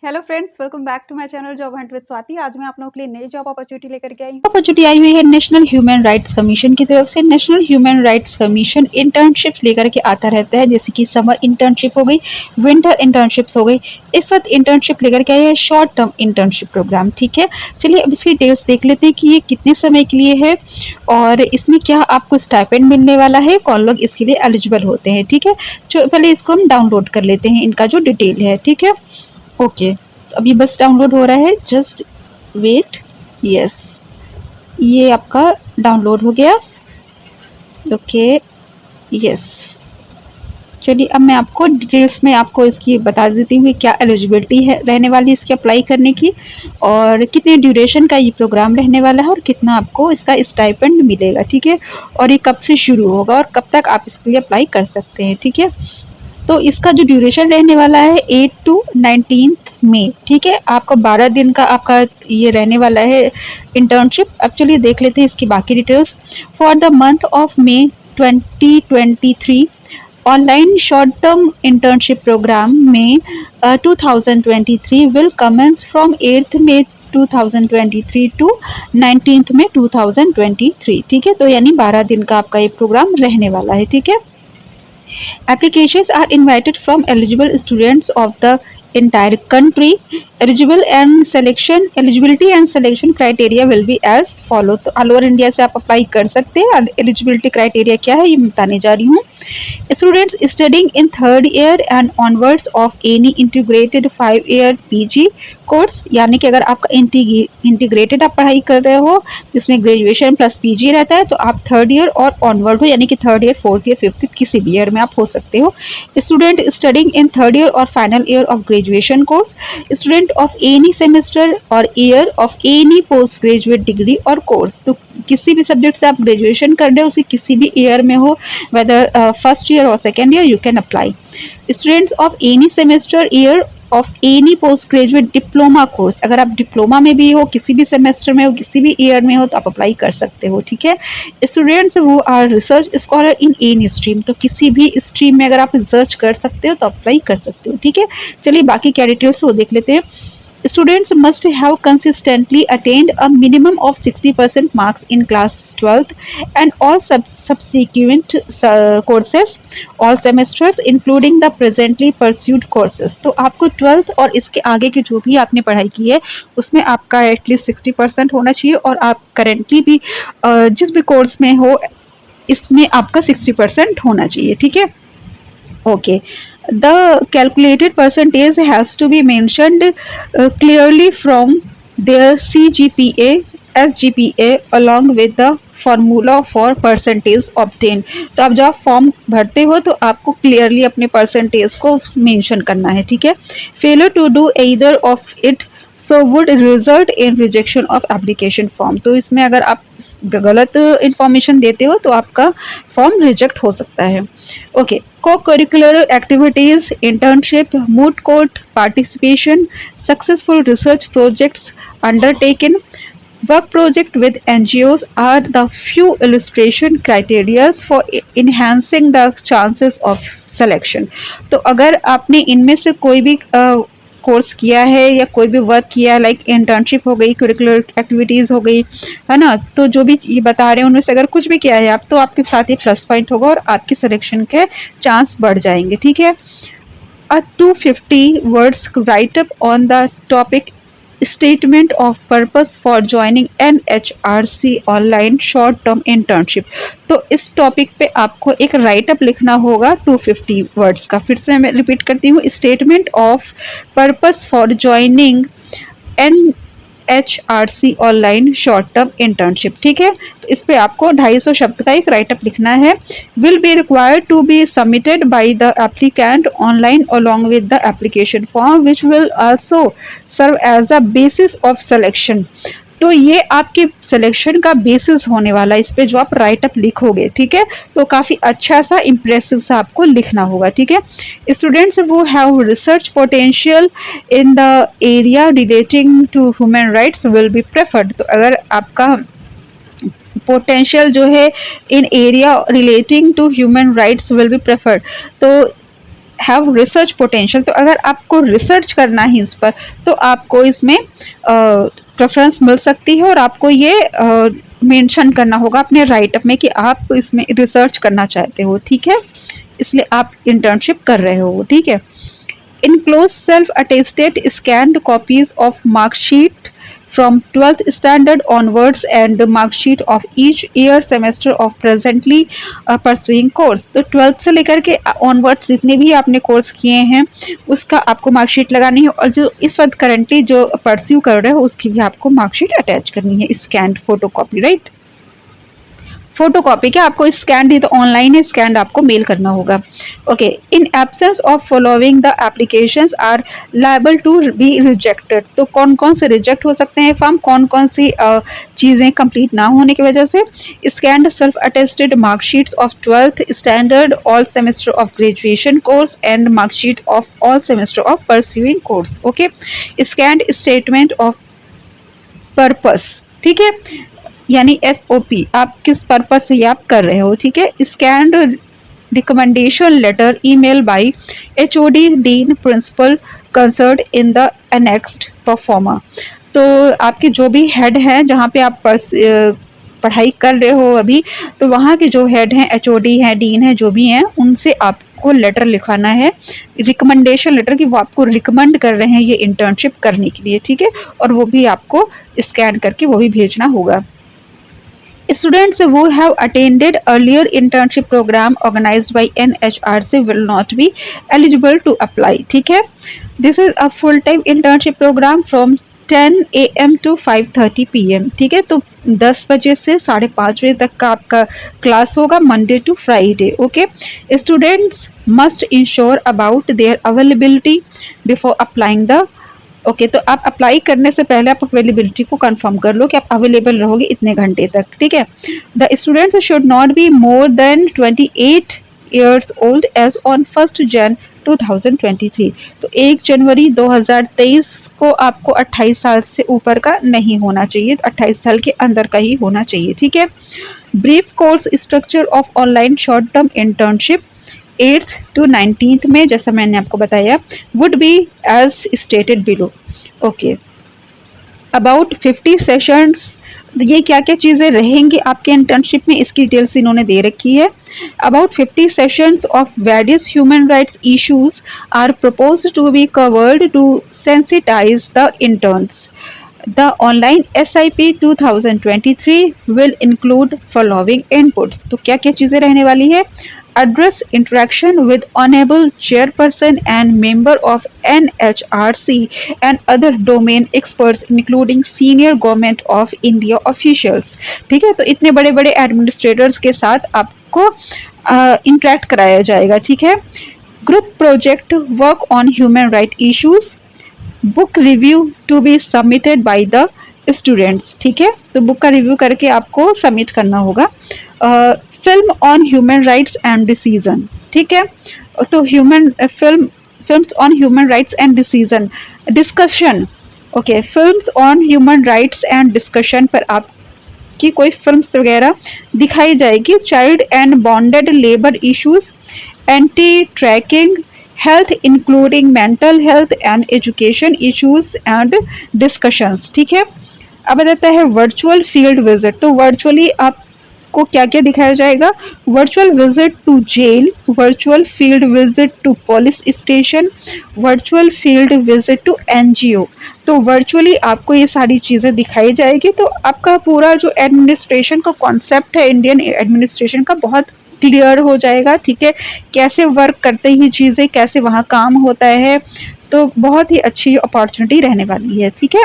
Hello friends, welcome back to my channel job hunt with Swati. आज मैं आप लोगों के लिए नई जॉब अपॉर्चुनिटी लेकर के आई हूँ। अपॉर्चुनिटी आई हुई है नेशनल ह्यूमन राइट्स कमीशन की तरफ से। National human rights commission internships लेकर के आता रहता है, जैसे कि समर इंटर्नशिप हो गई, विंटर इंटर्नशिप्स हो गई। इस वक्त इंटर्नशिप लेकर के आए हैं शॉर्ट टर्म इंटर्नशिप प्रोग्राम। ठीक है, चलिए अब इसकी डिटेल्स देख लेते हैं कि ये कितने समय के लिए है और इसमें क्या आपको स्टाइपेंड मिलने वाला है, कौन लोग इसके लिए एलिजिबल होते हैं। ठीक है, तो पहले इसको हम डाउनलोड कर लेते हैं, इनका जो डिटेल है। ठीक है, ओके, तो अभी बस डाउनलोड हो रहा है, जस्ट वेट। यस, ये आपका डाउनलोड हो गया। ओके, यस, चलिए अब मैं आपको डिटेल्स में आपको इसकी बता देती हूँ क्या एलिजिबिलिटी है रहने वाली इसकी अप्लाई करने की, और कितने ड्यूरेशन का ये प्रोग्राम रहने वाला है, और कितना आपको इसका स्टाइपेंड मिलेगा। ठीक है, और ये कब से शुरू होगा और कब तक आप इसके लिए अप्लाई कर सकते हैं। ठीक है, तो इसका जो ड्यूरेशन रहने वाला है 8 to 19 मई। ठीक है, आपका 12 दिन का आपका ये रहने वाला है इंटर्नशिप। एक्चुअली देख लेते हैं इसकी बाकी details. For the month of May 2023 online short term internship programme में 2023 will commence from 8th May 2023 to 19th May 2023। ठीक है, तो यानी 12 दिन का आपका ये प्रोग्राम रहने वाला है। ठीक है, applications are invited from eligible students of the entire country. Eligibility and selection criteria will be as follow. तो ऑल ओवर इंडिया से आप अप्लाई कर सकते हैं। एलिजिबिलिटी क्राइटेरिया क्या है ये मैं बताने जा रही हूँ। Students studying in third year and onwards of any integrated 5 year PG course, यानी कि अगर आपका इंटीग्रेटेड आप पढ़ाई कर रहे हो जिसमें ग्रेजुएशन प्लस पीजी रहता है, तो आप थर्ड ईयर और ऑनवर्ड हो, यानी कि third year, fourth year, fifth किसी भी ईयर में आप हो सकते हो। Student studying in third year और final year of graduation course, student of any semester और year of any post graduate degree और कोर्स। तो किसी भी सब्जेक्ट से आप ग्रेजुएशन कर रहे हो, उसकी किसी भी ईयर में हो, वेदर फर्स्ट ईयर और second year, you can apply. Students of any semester year of any post graduate diploma course, अगर आप डिप्लोमा में भी हो, किसी भी सेमेस्टर में हो, किसी भी ईयर में हो, तो आप अप्लाई कर सकते हो। ठीक है, students who are research scholar in any stream, तो किसी भी स्ट्रीम में अगर आप रिसर्च कर सकते हो तो अप्लाई कर सकते हो। ठीक है, चलिए बाकी क्या डिटेल्स वो देख लेते हैं। Students must have consistently attained a minimum of 60% marks in class 12th and all subsequent courses, all semesters including the presently pursued courses। तो आपको 12th और इसके आगे की जो भी आपने पढ़ाई की है उसमें आपका एटलीस्ट 60% होना चाहिए, और आप करेंटली भी जिस भी कोर्स में हो इसमें आपका 60% होना चाहिए। ठीक है, okay, the calculated percentage has to be mentioned clearly from their CGPA SGPA along with the formula for percentage obtained। तो आप जब फॉर्म भरते हो तो आपको क्लियरली अपने परसेंटेज को मेंशन करना है। ठीक है, failure to do either of it so would result in rejection of application form. तो इसमें अगर आप गलत इंफॉर्मेशन देते हो तो आपका फॉर्म रिजेक्ट हो सकता है। ओके, को curricular activities, internship, moot court participation, successful research projects undertaken, work project with NGOs are the few illustration criteria for enhancing the chances of selection। तो अगर आपने इनमें से कोई भी कोर्स किया है या कोई भी वर्क किया, लाइक इंटर्नशिप हो गई, करिकुलर एक्टिविटीज़ हो गई, है ना, तो जो भी ये बता रहे हैं उनमें से अगर कुछ भी किया है आप, तो आपके साथ ही प्लस पॉइंट होगा और आपके सिलेक्शन के चांस बढ़ जाएंगे। ठीक है, a 250 words write up on the topic statement of purpose for joining NHRC online short term internship। तो इस टॉपिक पे आपको एक राइट अप लिखना होगा 250 वर्ड्स का। फिर से मैं रिपीट करती हूँ, statement of purpose for joining NHRC online short term internship. ठीक है, तो इस पे आपको 250 शब्द का एक राइट अप लिखना है। Will be required to be submitted by the applicant online along with the application form which will also serve as a basis of selection. तो ये आपके सिलेक्शन का बेसिस होने वाला है, इस पे जो आप राइट अप लिखोगे। ठीक है, तो काफ़ी अच्छा सा इम्प्रेसिव सा आपको लिखना होगा। ठीक है, students who have research potential in the area relating to human rights will be preferred. तो अगर आपका पोटेंशियल जो है in area relating to human rights will be preferred, तो हैव रिसर्च पोटेंशियल, तो अगर आपको रिसर्च करना है इस पर तो आपको इसमें प्रेफरेंस मिल सकती है और आपको ये मेंशन करना होगा अपने राइटअप में कि आप इसमें रिसर्च करना चाहते हो, ठीक है, इसलिए आप इंटर्नशिप कर रहे हो, ठीक है। Enclose self-attested scanned copies of mark sheet from 12th standard onwards and mark sheet of each year semester of presently pursuing course। तो 12th से लेकर के onwards जितने भी आपने कोर्स किए हैं उसका आपको मार्कशीट लगानी है, और जो इस वक्त करंटली जो परस्यू कर रहे हो उसकी भी आपको मार्कशीट अटैच करनी है, स्कैंड फोटोकॉपी, राइट। फोटोकॉपी क्या, आपको स्कैन ही तो ऑनलाइन है, स्कैन आपको मेल करना होगा। Okay, in absence of following the applications are liable to be rejected. तो कौन कौन से रिजेक्ट हो सकते हैं फॉर्म, कौन कौन सी चीज़ें कंप्लीट ना होने की वजह से? Scanned self attested marksheets of 12th standard all semester of graduation course and marksheet of all semester of pursuing course. Okay, scanned statement of purpose, ठीक है, यानी SOP, आप किस पर्पज से ये आप कर रहे हो, ठीक है। Scanned recommendation letter email by HOD dean principal concern in the annexed proforma. तो आपके जो भी हेड हैं जहाँ पे आप पढ़ाई कर रहे हो अभी, तो वहाँ के जो हेड हैं, HOD हैं, डीन हैं, जो भी हैं, उनसे आपको लेटर लिखाना है, रिकमेंडेशन लेटर, कि वो आपको रिकमेंड कर रहे हैं ये इंटर्नशिप करने के लिए, ठीक है, और वो भी आपको स्कैन करके वो भी भेजना होगा। Students who have attended earlier internship program organized by NHRC will not be eligible to apply, ठीक है। This is a full-time internship program from 10 AM to 5:30 PM, ठीक है। तो 10 बजे से 5:30 बजे तक का आपका क्लास होगा, Monday to Friday. Okay, students must ensure about their availability before applying the. Okay, तो आप अप्लाई करने से पहले आप अवेलेबिलिटी को कंफर्म कर लो कि आप अवेलेबल रहोगे इतने घंटे तक, ठीक है। The students should not be more than 28 years old as on 1st Jan 2023। तो 1 जनवरी 2023 को आपको 28 साल से ऊपर का नहीं होना चाहिए, तो 28 साल के अंदर का ही होना चाहिए, ठीक है। Brief course structure of online short term internship 8th to 19th में, जैसा मैंने आपको बताया, would be as stated below। Okay, about 50 sessions, ये क्या क्या चीज़ें रहेंगी आपके इंटर्नशिप में, इसकी डिटेल्स इन्होंने दे रखी है। About 50 sessions of various human rights issues are proposed to be covered to sensitise the interns. The online SIP 2023 will include following inputs। तो क्या क्या चीज़ें रहने वाली है? Address interaction with honorable chairperson and member of NHRC and other domain experts including senior government of India officials, ठीक है। तो इतने बड़े बड़े एडमिनिस्ट्रेटर्स के साथ आपको इंटरेक्ट कराया जाएगा, ठीक है। Group project work on human right issues, book review to be submitted by the students, ठीक है। तो बुक का रिव्यू करके आपको सबमिट करना होगा। Film on human rights and decision, ठीक है। तो films on human rights and decision discussion. Okay, films on human rights and discussion पर आपकी कोई फिल्म्स वगैरह दिखाई जाएगी। Child and bonded labour issues, anti trafficking, health including mental health and education issues and discussions, ठीक है। अब बताता है वर्चुअल फील्ड विजिट। तो वर्चुअली आपको क्या क्या दिखाया जाएगा? Virtual visit to jail, virtual field visit to police station, virtual field visit to NGO। तो वर्चुअली आपको ये सारी चीज़ें दिखाई जाएगी। तो आपका पूरा जो एडमिनिस्ट्रेशन का कॉन्सेप्ट है, इंडियन एडमिनिस्ट्रेशन का, बहुत क्लियर हो जाएगा, ठीक है। कैसे वर्क करते हैं चीज़ें, कैसे वहाँ काम होता है, तो बहुत ही अच्छी अपॉर्चुनिटी रहने वाली है, ठीक है।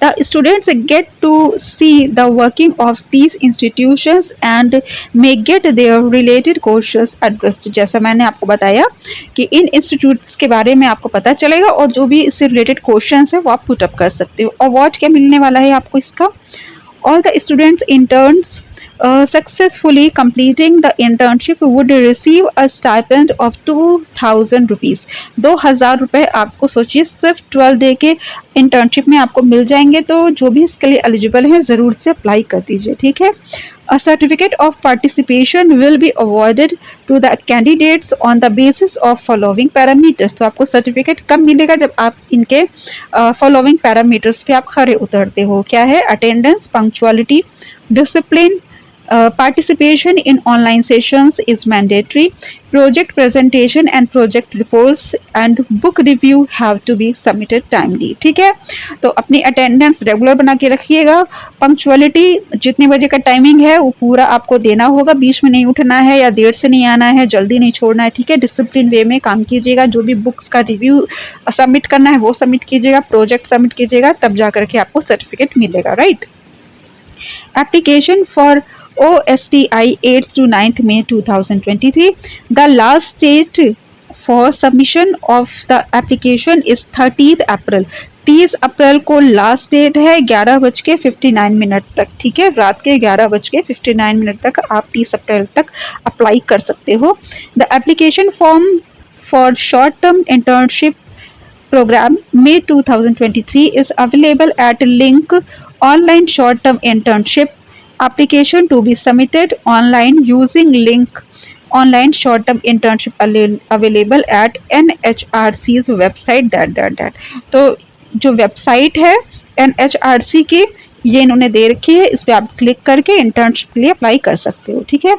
The students get to see the working of these institutions and may get their related questions addressed। जैसा मैंने आपको बताया कि इन इंस्टीट्यूट्स के बारे में आपको पता चलेगा और जो भी इससे रिलेटेड क्वेश्चंस है वो आप पुट अप कर सकते हो। अवार्ड क्या मिलने वाला है आपको इसका? All the students interns successfully completing the internship would receive a stipend of 2000 rupees. 2000 रुपये आपको सोचिए सिर्फ 12 डे के इंटर्नशिप में आपको मिल जाएंगे। तो जो भी इसके लिए एलिजिबल हैं ज़रूर से अप्लाई कर दीजिए, ठीक है। A certificate of participation will be awarded to the candidates on the basis of following parameters। तो आपको सर्टिफिकेट कब मिलेगा? जब आप इनके फॉलोइंग पैरामीटर्स पे आप खरे उतरते हो। क्या है? Attendance, punctuality, discipline, participation in online sessions is mandatory, project presentation and project reports and book review have to be submitted timely। ठीक है, तो अपनी अटेंडेंस रेगुलर बना के रखिएगा। पंक्चुअलिटी, जितने बजे का टाइमिंग है वो पूरा आपको देना होगा, बीच में नहीं उठना है या देर से नहीं आना है, जल्दी नहीं छोड़ना है, ठीक है। डिसिप्लिन वे में काम कीजिएगा, जो भी बुक्स का रिव्यू सबमिट करना है वो सबमिट कीजिएगा, प्रोजेक्ट सबमिट कीजिएगा, तब जा करके आपको सर्टिफिकेट मिलेगा, right. Application for OSTI 8th to 9th May 2023. The last date for submission of the application is 30th April। 30 अप्रैल को लास्ट डेट है 11:59 तक, ठीक है। रात के 11:59 तक आप 30 अप्रैल तक अप्लाई कर सकते हो। The application form for short term internship program May 2023 is available at link online short term internship application to be submitted online using link online short term internship available at NHRC's website that। तो जो website है NHRC की, ये इन्होंने दे रखी है, इस पर आप क्लिक करके इंटर्नशिप के लिए अप्लाई कर सकते हो, ठीक है।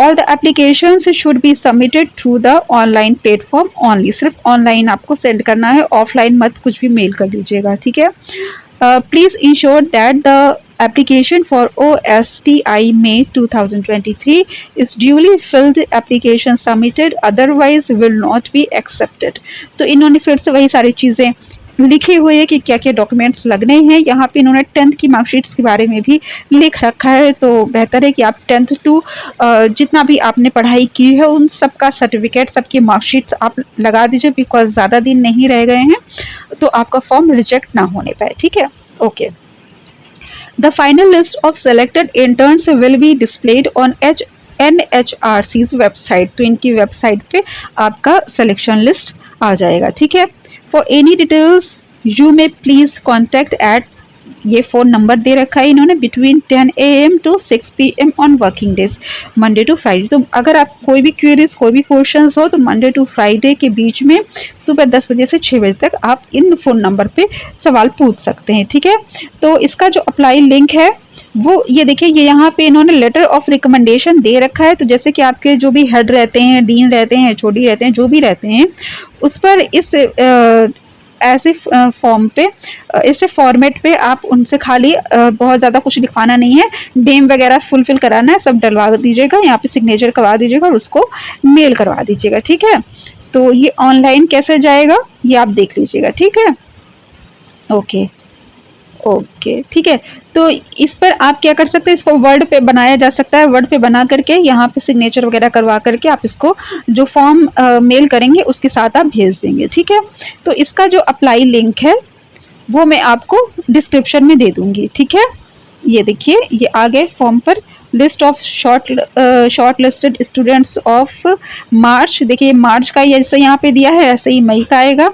All the applications should be submitted through the online platform only। सिर्फ ऑनलाइन आपको सेंड करना है, ऑफलाइन मत कुछ भी मेल कर दीजिएगा, ठीक है। Please ensure that the application for OSTI May 2023 is duly filled application submitted otherwise will not be accepted। तो इन्होंने फिर से वही सारी चीज़ें लिखी हुई है कि क्या क्या डॉक्यूमेंट्स लगने हैं। यहाँ पे इन्होंने 10th की मार्कशीट्स के बारे में भी लिख रखा है, तो बेहतर है कि आप 10th टू जितना भी आपने पढ़ाई की है उन सब का सर्टिफिकेट, सबकी मार्कशीट्स आप लगा दीजिए, बिकॉज ज़्यादा दिन नहीं रह गए हैं तो आपका फॉर्म रिजेक्ट ना होने पाए, ठीक है। Okay, the final list of selected interns will be displayed on NHRC's website. तो इनकी वेबसाइट पे आपका सिलेक्शन लिस्ट आ जाएगा, ठीक है। For any details you may please contact at, ये फ़ोन नंबर दे रखा है इन्होंने, between 10 AM to 6 PM on working days Monday to Friday. तो अगर आप कोई भी क्वेरीज, कोई भी क्वेश्चंस हो तो मंडे टू फ्राइडे के बीच में सुबह 10 बजे से 6 बजे तक आप इन फ़ोन नंबर पे सवाल पूछ सकते हैं, ठीक है। तो इसका जो अप्लाई लिंक है वो ये देखिए, ये यहाँ पे इन्होंने लेटर ऑफ रिकमेंडेशन दे रखा है। तो जैसे कि आपके जो भी हेड रहते हैं, डीन रहते हैं, HOD रहते हैं, जो भी रहते हैं, उस पर इस ऐसे फॉर्म पे, ऐसे फॉर्मेट पे आप उनसे खाली बहुत ज़्यादा कुछ लिखवाना नहीं है, नेम वगैरह फुलफिल कराना है, सब डलवा दीजिएगा, यहाँ पे सिग्नेचर करवा दीजिएगा और उसको मेल करवा दीजिएगा, ठीक है। तो ये ऑनलाइन कैसे जाएगा ये आप देख लीजिएगा, ठीक है। ओके ओके, ठीक है। तो इस पर आप क्या कर सकते हैं, इसको वर्ड पे बनाया जा सकता है, वर्ड पे बना करके यहाँ पे सिग्नेचर वगैरह करवा करके आप इसको जो फॉर्म मेल करेंगे उसके साथ आप भेज देंगे, ठीक है। तो इसका जो अप्लाई लिंक है वो मैं आपको डिस्क्रिप्शन में दे दूँगी, ठीक है। ये देखिए, ये आ गए फॉर्म पर, list of short listed students of March. देखिए मार्च का जैसे यहाँ पे दिया है ऐसे ही मई का आएगा।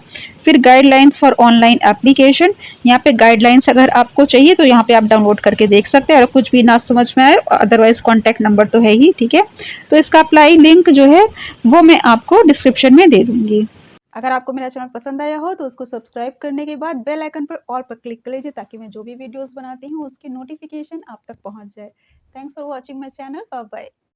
फिर गाइडलाइंस फॉर ऑनलाइन एप्लीकेशन, यहाँ पे गाइडलाइंस अगर आपको चाहिए तो यहाँ पे आप डाउनलोड करके देख सकते हैं, और कुछ भी ना समझ में आए अदरवाइज कॉन्टैक्ट नंबर तो है ही, ठीक है। तो इसका अप्लाई लिंक जो है वो मैं आपको डिस्क्रिप्शन में दे दूँगी। अगर आपको मेरा चैनल पसंद आया हो तो उसको सब्सक्राइब करने के बाद बेल आइकन पर ऑल पर क्लिक कर लीजिए, ताकि मैं जो भी वीडियोस बनाती हूँ उसकी नोटिफिकेशन आप तक पहुँच जाए। Thanks for watching my channel, bye bye.